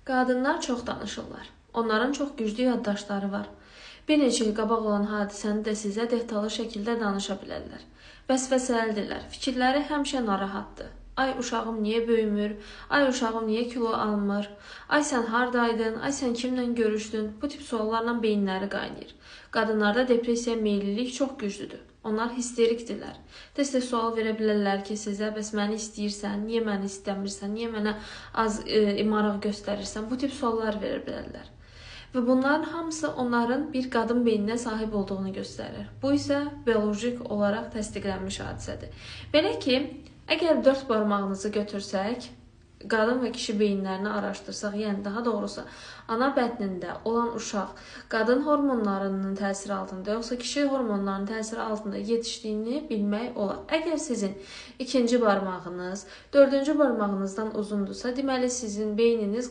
Qadınlar çox danışırlar. Onların çox güclü yaddaşları var. Bir neçə il qabaq olan hadisəni də sizə detallı şəkildə danışa bilərlər. Vəsvəsəlidirlər. Fikirləri həmişə narahatdır. Ay uşağım niyə böyümür? Ay uşağım niyə kilo almır? Ay sən hardaydın? Ay sən kimlə görüşdün? Bu tip suallarla beyinləri qaynayır. Qadınlarda depressiya meyillilik çox güclüdür. Onlar histerikdirlər. Tez-tez sual verə bilərlər ki, sizə bəs məni istəyirsən, niyə məni istəmirsən, niyə mənə az maraq göstərirsən? Bu tip suallar verə bilərlər. Və bunların hamısı onların bir qadın beyninə sahib olduğunu göstərir. Bu isə biolojik olaraq təsdiqlənmiş hadisədir. Belə ki, əgər 4 barmağınızı götürsək, qadın və kişi beyinlərini araşdırsaq, yəni daha doğrusu ana bətnində olan uşaq qadın hormonlarının təsiri altında, yoxsa kişi hormonlarının təsiri altında yetişdiyini bilmək olar. Əgər sizin ikinci barmağınız 4-cü barmağınızdan uzundursa, deməli sizin beyniniz